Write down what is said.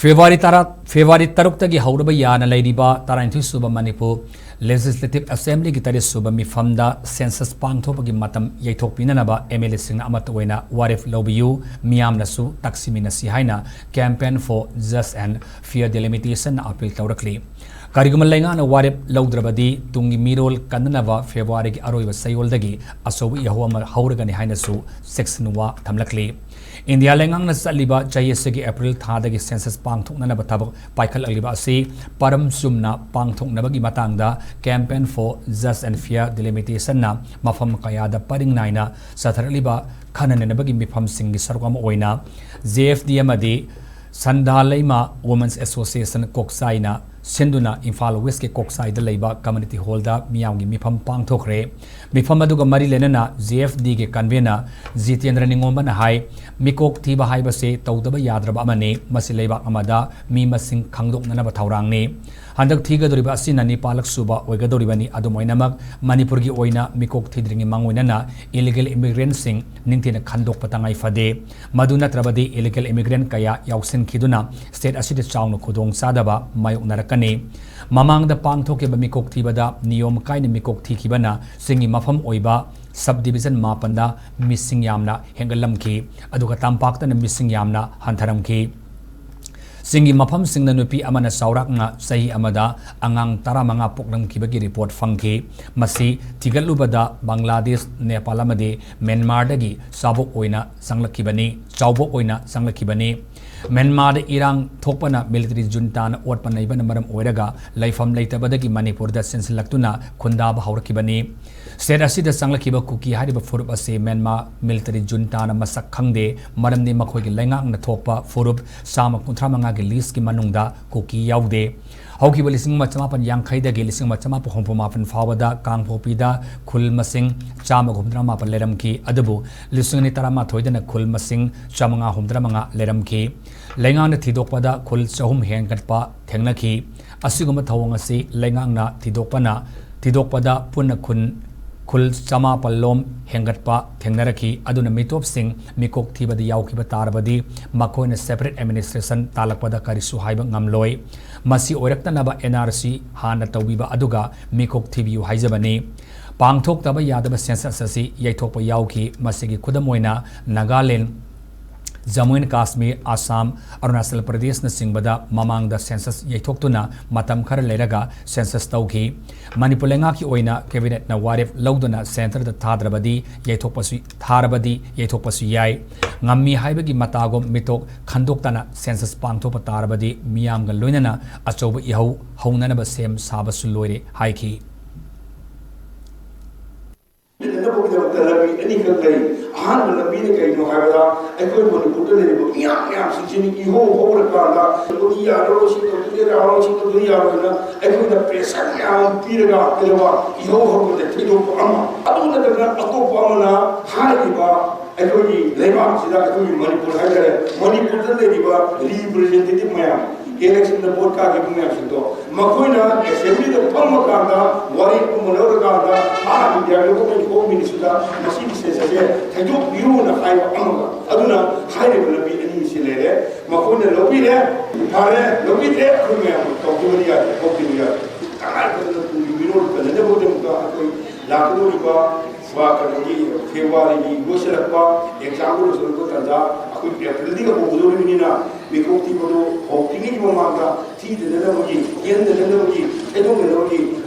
February tarukta hauraba yana lairiba taranthi suba Manipur Legislative Assembly ki tari suba mifamda Census Pangthokpagi Matam Yeithokpinaba MLA Singna amatwena Warep Loubiyu miyam nasu taksimina si haina campaign for just and fair delimitation appeal tawrakli Kariguma lenga na Warep Loudrabadi tungi mirol kandanava February ki aroiba sayoldagi asobu yahuwa hauragani haina su section wa thamlakli India lengang na saliba chayesegi April thadagi census pangthoknanaba thabak paikhal aliba asi param sumna pangthoknabagi matangda campaign for just and fair delimitation na mafam kayada paringnaina satharaliba khananenabagi mifam singi sarwam oina JFD amadi Sandalaima Women's Association Koksaina Senduna Imphal West ke Koksai da leiba community hall da miyamgi mifam pangthokre mifam aduga mari lenana JFD ke convener Jitendra Ningomba na hai mikok thiba haiba se tawdaba yadraba amane masi leiba amada mi masing khangdoknana ba thawrangni handak thiga doriba asina ni palak suba oigadoribani adumoinamak Manipur gi oina mikok thidringi mangoinana illegal immigrants sing ningtina khandok patangai fade maduna trabadi illegal immigrant kaya yausin khiduna state aside chawno khudong sadaba mayok narakani mamang da pangthoke ba mikok thibada niyom kaina mikok thikibana singi mafam oiba subdivision mapanda missing yamna hengalamki aduga tampakta na missing yamna hantharamki Singi mafam singna nupi amana saurakna sahi amada angang taramanga pokram kibagi report fangki masi tigalubada Bangladesh Nepal amade Myanmar dagi sabok oina sanglakibani chawbok oina sanglakibani Myanmar da irang thokpana military junta na otpanai bana maram oiraga laifam leitabadagi Manipur da sensilaktuna khundaba haurakibani State asida sanglakiba kuki hariba furup ase Myanmar military junta na masak khangde maramni makhoigi lengang na thokpa furup sama kuntramanga gi list ki manungda kuki yaude haukiba lising machamapan yangkhaida gi lising machamapu hompamapan fawada kangphopida khul masing chama humdramapan leramki adabu lising ni tarama thoidana khul masing chamanga humdramanga leramki lengang na thidokpada khul chahum hengkatpa thengnaki asiguma thawang ase lengang na thidokpada punna khul chama pallom hengatpa thengnaraki aduna mitop sing mikok thibadi yaukiba tarabadi makoina separate administration talakpada karisu haiba ngamloi masi oiraktanaba NRC hana tawbiba aduga mikok thibiu haijabani pangthok taba yadaba census asi yaithokpa yauki masigi khudamoina Nagaland Jammu and Kashmir, Assam, Arunachal Pradesh na singbada mamang da census yaithoktuna matam khara leraga census tauki Manipur lenga ki oina cabinet na Warep lauduna center da thadrabadi yaithokpasu yai ngammi haibagi matagom mitok khandoktana census pangthopa tarabadi miyamga loinana achoba ihau haunana ba sem sabasu loire haiki Han lebih ni kayu hari aku pun bukan dari yang sini iho orang kanda dunia orang sini dunia orang sini dunia orang aku dah pesan yang pirga pirga iho orang dah tidur ama aku dah dengar aku pamana hari ba aku ni lewat sida aku ni Manipur hari Manipur tu ni ba representative maya election the board ka ke maya situ makoina assembly the pamma kanda wari ko monor kanda ah dia ko ko minister masih saja Tajuk biru na kaya amaga aduna kaya na bi ani silere makoina lobi le kumya to dunia kahar ko biru ka ne bodem ka ko lakdo riba wa ka ni February ni gosra example so ko tanda aku April di ko bodori minina mikoti bodo optimi mo manga ti de na moji yen de na moji edong na moji